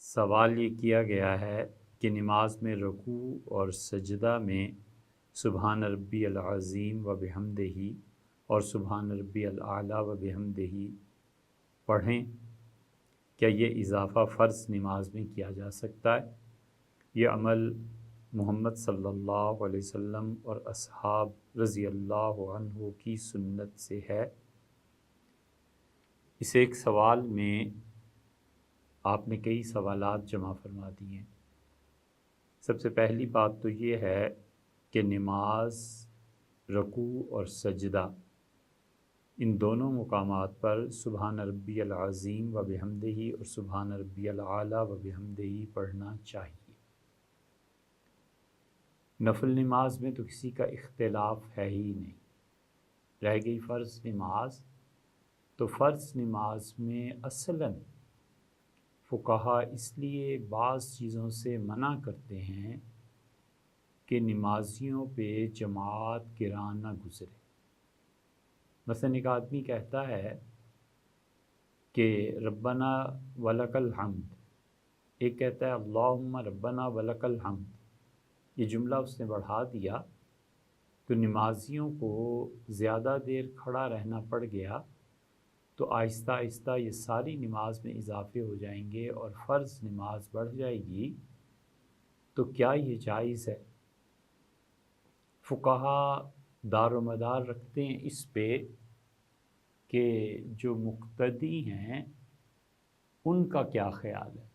سوال یہ کیا گیا ہے کہ نماز میں رکوع اور سجدہ میں سبحان ربی العظیم و بحمدہ اور سبحان ربی الاعلیٰ و بحمدہ پڑھیں، کیا یہ اضافہ فرض نماز میں کیا جا سکتا ہے؟ یہ عمل محمد صلی اللہ علیہ وسلم اور اصحاب رضی اللہ عنہ کی سنت سے ہے۔ اس ایک سوال میں آپ نے کئی سوالات جمع فرما دیے ہیں۔ سب سے پہلی بات تو یہ ہے کہ نماز، رکوع اور سجدہ، ان دونوں مقامات پر سبحان ربی العظیم و بحمدہ اور سبحان ربی الاعلیٰ و بحمدہ پڑھنا چاہیے۔ نفل نماز میں تو کسی کا اختلاف ہے ہی نہیں۔ رہ گئی فرض نماز، تو فرض نماز میں اصلاً فقہا اس لیے بعض چیزوں سے منع کرتے ہیں کہ نمازیوں پہ جماعت گراں نہ گزرے۔ مثلا ایک آدمی کہتا ہے کہ ربنا ولک الحمد، ایک کہتا ہے اللہم ربنا ولک الحمد، یہ جملہ اس نے بڑھا دیا تو نمازیوں کو زیادہ دیر کھڑا رہنا پڑ گیا، تو آہستہ آہستہ یہ ساری نماز میں اضافے ہو جائیں گے اور فرض نماز بڑھ جائے گی۔ تو کیا یہ جائز ہے؟ فقہا دار و مدار رکھتے ہیں اس پہ کہ جو مقتدی ہیں ان کا کیا خیال ہے۔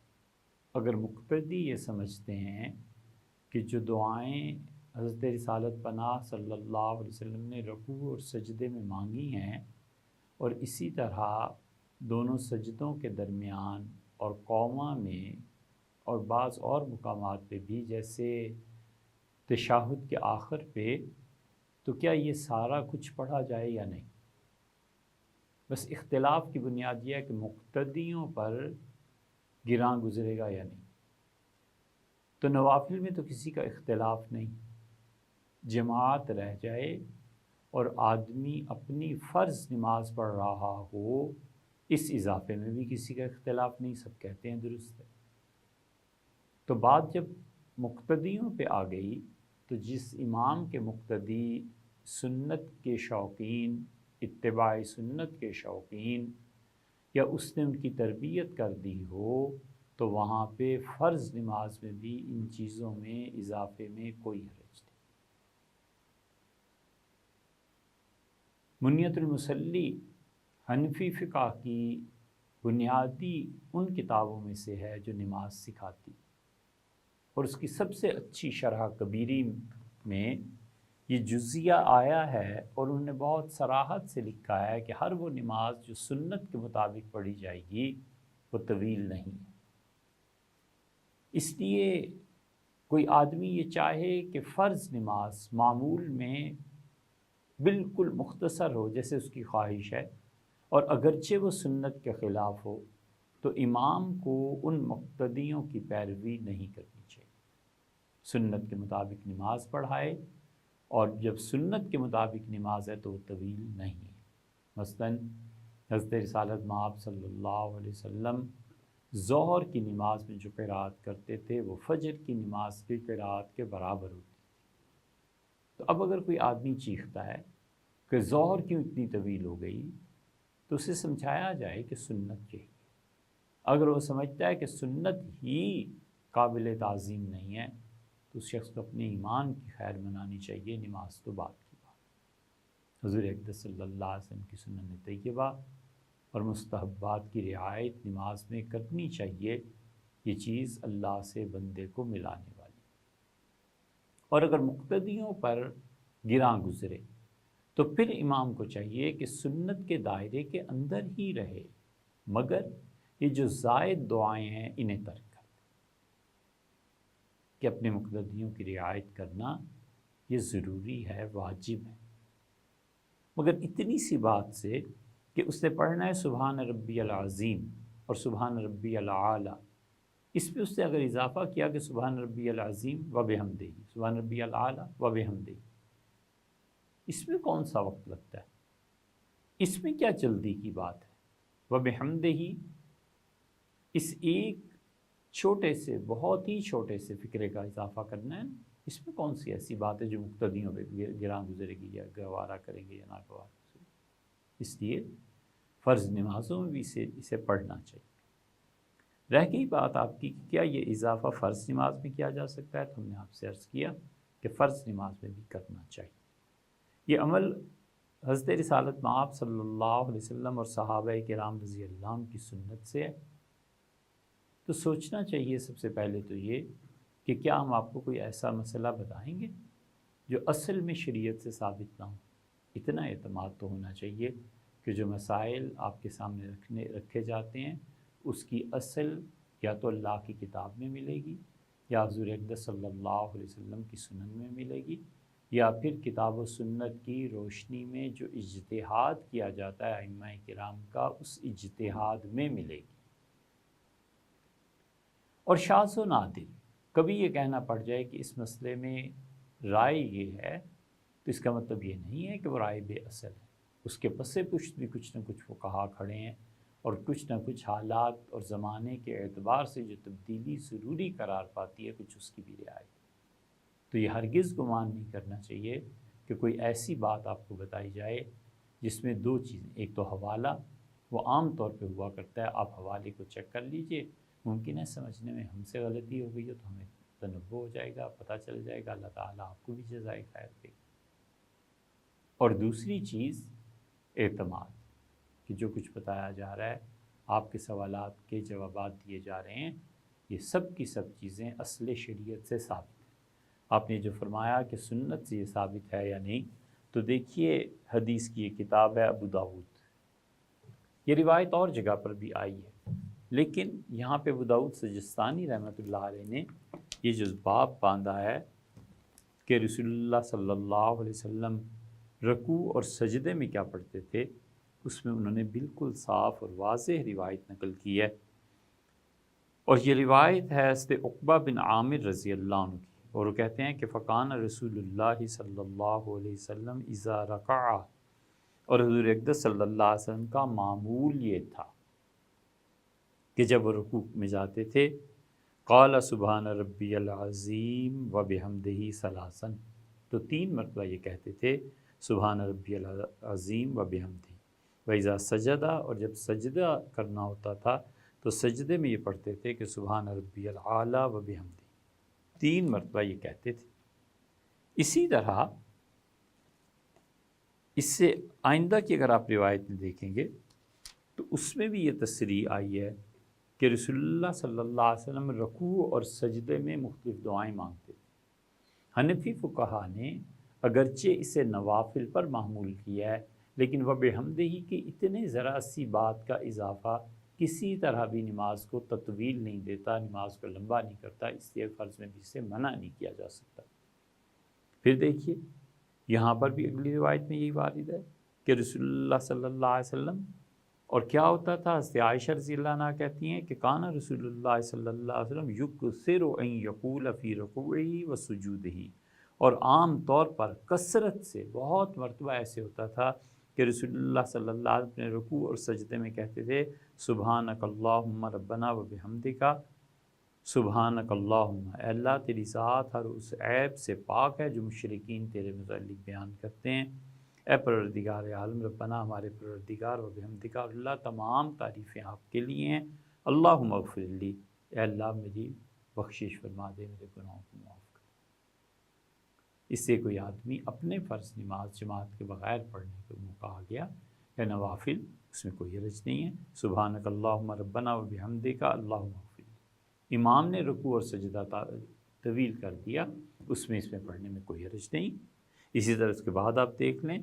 اگر مقتدی یہ سمجھتے ہیں کہ جو دعائیں حضرت رسالت پناہ صلی اللہ علیہ وسلم نے رکوع اور سجدے میں مانگی ہیں، اور اسی طرح دونوں سجدوں کے درمیان اور قوما میں اور بعض اور مقامات پہ بھی، جیسے تشہد کے آخر پہ، تو کیا یہ سارا کچھ پڑھا جائے یا نہیں؟ بس اختلاف کی بنیاد یہ ہے کہ مقتدیوں پر گراں گزرے گا یا نہیں۔ تو نوافل میں تو کسی کا اختلاف نہیں، جماعت رہ جائے اور آدمی اپنی فرض نماز پڑھ رہا ہو، اس اضافے میں بھی کسی کا اختلاف نہیں، سب کہتے ہیں درست ہے۔ تو بات جب مقتدیوں پہ آ گئی، تو جس امام کے مقتدی سنت کے شوقین، اتباع سنت کے شوقین، یا اس نے ان کی تربیت کر دی ہو، تو وہاں پہ فرض نماز میں بھی ان چیزوں میں اضافے میں کوئی حرج نہیں۔ منیت المصلی حنفی فقہ کی بنیادی ان کتابوں میں سے ہے جو نماز سکھاتی، اور اس کی سب سے اچھی شرح کبیری میں یہ جزیہ آیا ہے، اور انہوں نے بہت صراحت سے لکھا ہے کہ ہر وہ نماز جو سنت کے مطابق پڑھی جائے گی وہ طویل نہیں ہے۔ اس لیے کوئی آدمی یہ چاہے کہ فرض نماز معمول میں بالکل مختصر ہو جیسے اس کی خواہش ہے، اور اگرچہ وہ سنت کے خلاف ہو، تو امام کو ان مقتدیوں کی پیروی نہیں کرنی چاہیے، سنت کے مطابق نماز پڑھائے، اور جب سنت کے مطابق نماز ہے تو وہ طویل نہیں ہے۔ مثلاً حضرت رسالت مآب صلی اللہ علیہ وسلم ظہر کی نماز میں جو قرأت کرتے تھے وہ فجر کی نماز کی قرأت کے برابر ہوتی تھی۔ تو اب اگر کوئی آدمی چیختا ہے کہ ظہر کیوں اتنی طویل ہو گئی، تو اسے سمجھایا جائے کہ سنت یہی ہے۔ اگر وہ سمجھتا ہے کہ سنت ہی قابل تعظیم نہیں ہے، تو اس شخص کو اپنے ایمان کی خیر منانی چاہیے، نماز تو بات کی بات۔ حضور اقدس صلی اللہ علیہ وسلم کی سنن طیبہ اور مستحبات کی رعایت نماز میں کرنی چاہیے، یہ چیز اللہ سے بندے کو ملانے والی۔ اور اگر مقتدیوں پر گراں گزرے تو پھر امام کو چاہیے کہ سنت کے دائرے کے اندر ہی رہے، مگر یہ جو زائد دعائیں ہیں انہیں ترک کر دے، کہ اپنے مقتدیوں کی رعایت کرنا یہ ضروری ہے، واجب ہے۔ مگر اتنی سی بات سے کہ اس نے پڑھنا ہے سبحان ربی العظیم اور سبحان ربی الاعلیٰ، اس پہ اس نے اگر اضافہ کیا کہ سبحان ربی العظیم و بحمدہ، سبحان ربی الاعلیٰ و بحمدہ، اس میں کون سا وقت لگتا ہے؟ اس میں کیا جلدی کی بات ہے؟ و بحمدہ، اس ایک چھوٹے سے، بہت ہی چھوٹے سے فکرے کا اضافہ کرنا ہے، اس میں کون سی ایسی بات ہے جو مقتدیوں پہ گراں گزرے گی یا گوارا کریں گے یا ناگوار گزرے گی؟ اس لیے فرض نمازوں میں بھی اسے پڑھنا چاہیے۔ رہ گئی بات آپ کی کہ کیا یہ اضافہ فرض نماز میں کیا جا سکتا ہے، تو ہم نے آپ سے عرض کیا کہ فرض نماز میں بھی کرنا چاہیے۔ یہ عمل حضرت رسالت مآب صلی اللہ علیہ وسلم اور صحابہ کرام رضی اللہ عنہ کی سنت سے ہے، تو سوچنا چاہیے سب سے پہلے تو یہ کہ کیا ہم آپ کو کوئی ایسا مسئلہ بتائیں گے جو اصل میں شریعت سے ثابت نہ ہو۔ اتنا اعتماد تو ہونا چاہیے کہ جو مسائل آپ کے سامنے رکھے جاتے ہیں اس کی اصل یا تو اللہ کی کتاب میں ملے گی، یا حضور اقدس صلی اللہ علیہ وسلم کی سنن میں ملے گی، یا پھر کتاب و سنت کی روشنی میں جو اجتہاد کیا جاتا ہے ائمہ کرام کا، اس اجتہاد میں ملے گی۔ اور شاذ و نادر کبھی یہ کہنا پڑ جائے کہ اس مسئلے میں رائے یہ ہے، تو اس کا مطلب یہ نہیں ہے کہ وہ رائے بے اصل ہے۔ اس کے پس پشت بھی کچھ نہ کچھ فقہا کھڑے ہیں، اور کچھ نہ کچھ حالات اور زمانے کے اعتبار سے جو تبدیلی ضروری قرار پاتی ہے، کچھ اس کی بھی رعایت۔ تو یہ ہرگز گمان نہیں کرنا چاہیے کہ کوئی ایسی بات آپ کو بتائی جائے جس میں دو چیزیں، ایک تو حوالہ، وہ عام طور پہ ہوا کرتا ہے، آپ حوالے کو چیک کر لیجئے، ممکن ہے سمجھنے میں ہم سے غلطی ہو گئی ہو تو ہمیں تنبہ ہو جائے گا، پتہ چل جائے گا، اللہ تعالیٰ آپ کو بھی جزائے خیر دے گا۔ اور دوسری چیز اعتماد، کہ جو کچھ بتایا جا رہا ہے، آپ کے سوالات کے جوابات دیے جا رہے ہیں، یہ سب کی سب چیزیں اصل شریعت سے ثابت ہیں۔ آپ نے جو فرمایا کہ سنت سے یہ ثابت ہے یا نہیں، تو دیکھیے حدیث کی یہ کتاب ہے ابو داؤد، یہ روایت اور جگہ پر بھی آئی ہے، لیکن یہاں پہ ابو داؤد سجستانی رحمۃ اللہ علیہ نے یہ جو باب باندھا ہے کہ رسول اللہ صلی اللہ علیہ وسلم رکوع اور سجدے میں کیا پڑھتے تھے، اس میں انہوں نے بالکل صاف اور واضح روایت نقل کی ہے، اور یہ روایت ہے حضرت عقبہ بن عامر رضی اللہ عنہ کی، اور وہ کہتے ہیں کہ فقان رسول اللہ صلی اللہ علیہ وسلم اذا رکع، اور حضور اقدس صلی اللہ علیہ وسلم کا معمول یہ تھا کہ جب وہ رکوع میں جاتے تھے، قال سبحان ربی العظیم وبحمدہ ثلاثا، تو 3 مرتبہ یہ کہتے تھے سبحان ربی العظیم وبحمدہ۔ وَإِذَا سَجَدَ، اور جب سجدہ کرنا ہوتا تھا تو سجدے میں یہ پڑھتے تھے کہ سبحان ربی العالی وبحمدہ، 3 مرتبہ یہ کہتے تھے۔ اسی طرح اس سے آئندہ کی اگر آپ روایت میں دیکھیں گے تو اس میں بھی یہ تصریح آئی ہے کہ رسول اللہ صلی اللہ علیہ وسلم رکوع اور سجدے میں مختلف دعائیں مانگتے تھے۔ حنفی فقہا نے اگرچہ اسے نوافل پر محمول کیا ہے، لیکن وبحمدہ کی اتنے ذرا سی بات کا اضافہ کسی طرح بھی نماز کو تطویل نہیں دیتا، نماز کو لمبا نہیں کرتا، اس لیے فرض میں بھی اسے منع نہیں کیا جا سکتا۔ پھر دیکھیے یہاں پر بھی اگلی روایت میں یہی وارد ہے کہ رسول اللہ صلی اللہ علیہ وسلم، اور کیا ہوتا تھا، حضرت عائشہ رضی اللہ عنہ کہتی ہیں کہ کان رسول اللہ صلی اللہ علیہ وسلم یکثر ان یقول فی رکوعہ و سجودہ، اور عام طور پر کثرت سے بہت مرتبہ ایسے ہوتا تھا کہ رسول اللہ صلی اللہ علیہ وسلم اپنے رکوع اور سجدے میں کہتے تھے سبحانک اللہم ربنا و بحمدک، سبحانک اللہم، اے اللہ تیری ذات ہر اس عیب سے پاک ہے جو مشرکین تیرے متعلق بیان کرتے ہیں، اے پروردگار عالم، ربنا ہمارے پروردگار، و بحمدک، اللہ تمام تعریفیں آپ کے لیے ہیں، اللہم اغفر لی، اے اللہ میری بخشش فرما دے، میرے گناہوں کو معاف کر۔ اس سے کوئی آدمی اپنے فرض نماز جماعت کے بغیر پڑھنے کو کہا گیا یا نوافل، اس میں کوئی حرج نہیں ہے، سبحانک اللہم ربنا و بحمدک اللہم اغفر لی۔ امام نے رکوع اور سجدہ طویل کر دیا، اس میں پڑھنے میں کوئی حرج نہیں۔ اسی طرح اس کے بعد آپ دیکھ لیں،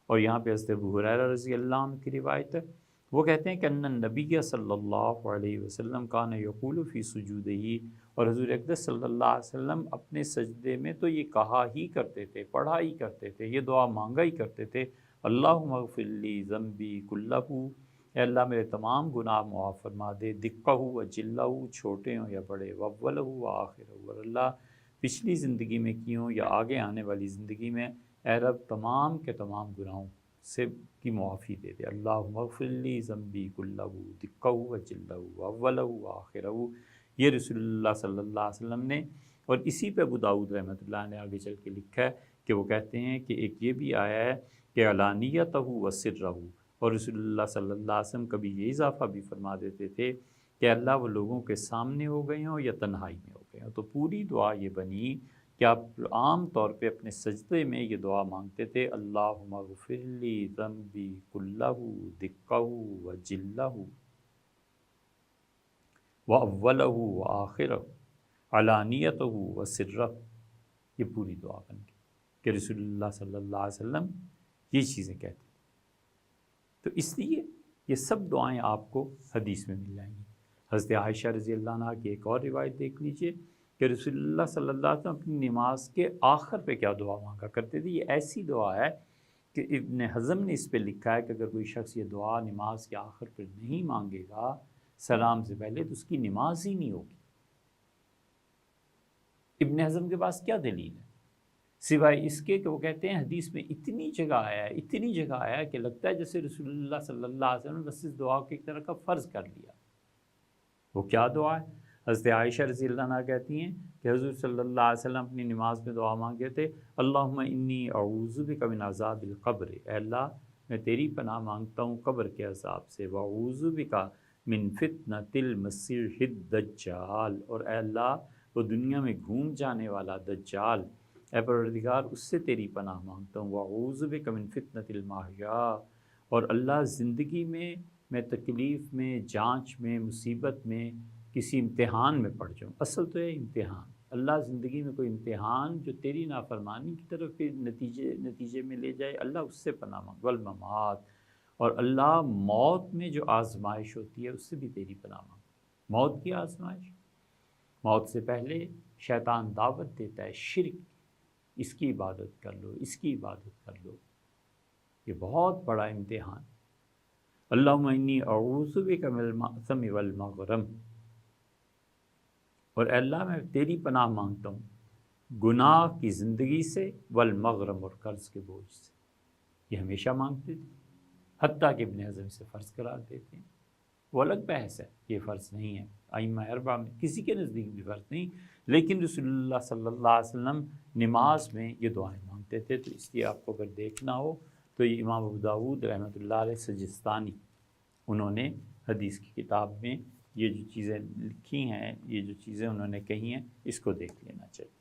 اور یہاں پہ حضرت ابو ہریرہ رضی اللہ عنہ کی روایت ہے، وہ کہتے ہیں کہ ان النبی صلی اللہ علیہ وسلم کان یقول فی سجودہ، اور حضور اقدس صلی اللہ علیہ وسلم اپنے سجدے میں تو یہ کہا ہی کرتے تھے، پڑھا ہی کرتے تھے، یہ دعا مانگا ہی کرتے تھے، اللہم اغفر لی ذنبی کلہ، اے اللہ میرے تمام گناہ معاف فرما دے، دقہ و جلہ، چھوٹے ہوں یا بڑے، واولہ و آخرہ، اور اللہ پچھلی زندگی میں کی ہوں یا آگے آنے والی زندگی میں، اے رب تمام کے تمام گناہوں سے کی معافی دے دے، اللہم اغفر لی ذنبی کلہ، دقہ و جلہ، واولہ و آخرہ، یہ رسول اللہ صلی اللہ علیہ وسلم نے، اور اسی پہ ابو داؤد رحمۃ اللہ نے آگے چل کے لکھا ہے کہ وہ کہتے ہیں کہ ایک یہ بھی آیا ہے کہ علانیتہ و سرہ، اور رسول اللہ صلی اللہ علیہ وسلم کبھی یہ اضافہ بھی فرما دیتے تھے کہ اللہ وہ لوگوں کے سامنے ہو گئے ہوں یا تنہائی میں ہو گئے ہوں۔ تو پوری دعا یہ بنی کہ آپ عام طور پہ اپنے سجدے میں یہ دعا مانگتے تھے، اللہم اغفر لی ذنبی کلہ دقہ و جلہ و اولہ و آخرہ علانیتہ و سرہ۔ یہ پوری دعا بن گئی کہ رسول اللہ صلی اللہ علیہ وسلم یہ چیزیں کہتے تھے۔ تو اس لیے یہ سب دعائیں آپ کو حدیث میں مل جائیں گی۔ حضرت عائشہ رضی اللہ عنہ کی ایک اور روایت دیکھ لیجئے کہ رسول اللہ صلی اللہ علیہ وسلم اپنی نماز کے آخر پہ کیا دعا مانگا کرتے تھے۔ یہ ایسی دعا ہے کہ ابن حزم نے اس پہ لکھا ہے کہ اگر کوئی شخص یہ دعا نماز کے آخر پہ نہیں مانگے گا سلام سے پہلے تو اس کی نماز ہی نہیں ہوگی۔ ابن حزم کے پاس کیا دلیل ہے سوائے اس کے کہ وہ کہتے ہیں حدیث میں اتنی جگہ آیا ہے کہ لگتا ہے جیسے رسول اللہ صلی اللہ علیہ وسلم نے بس اس دعا کو ایک طرح کا فرض کر لیا۔ وہ کیا دعا ہے؟ حضرت عائشہ رضی اللہ عنہ کہتی ہیں کہ حضور صلی اللہ علیہ وسلم اپنی نماز میں دعا مانگے تھے، اللہم انی اعوذ بک من عذاب القبر، اے اللہ میں تیری پناہ مانگتا ہوں قبر کے عذاب سے، واعوذ بک من فتنۃ المسیح الدجال، اور اے اللہ وہ دنیا میں گھوم جانے والا دجال، اے پروردگار اس سے تیری پناہ مانگتا ہوں، واعوذ بک من فتنۃ المحیا، اور اللہ زندگی میں تکلیف میں، جانچ میں، مصیبت میں، کسی امتحان میں پڑ جاؤں۔ اصل تو ہے امتحان، اللہ زندگی میں کوئی امتحان جو تیری نافرمانی کی طرف پھر نتیجے میں لے جائے، اللہ اس سے پناہ مانگ، والممات، اور اللہ موت میں جو آزمائش ہوتی ہے اس سے بھی تیری پناہ مانگ۔ موت کی آزمائش، موت سے پہلے شیطان دعوت دیتا ہے شرک، اس کی عبادت کر لو، اس کی عبادت کر لو، یہ بہت بڑا امتحان۔ اللہم انی اعوذ بک من المأثم والمغرم، اور اے اللہ میں تیری پناہ مانگتا ہوں گناہ کی زندگی سے، والمغرم اور قرض کے بوجھ سے۔ یہ ہمیشہ مانگتے تھے، حتیٰ کہ ابن حزم سے فرض قرار دیتے ہیں۔ وہ الگ بحث ہے، یہ فرض نہیں ہے، ائمہ اربعہ میں کسی کے نزدیک بھی فرض نہیں، لیکن رسول اللہ صلی اللہ علیہ وسلم نماز میں یہ دعائیں مانگتے تھے۔ تو اس لیے آپ کو اگر دیکھنا ہو تو یہ امام ابو داؤد رحمۃ اللہ علیہ سجستانی، انہوں نے حدیث کی کتاب میں یہ جو چیزیں لکھی ہیں، یہ جو چیزیں انہوں نے کہی ہیں، اس کو دیکھ لینا چاہیے۔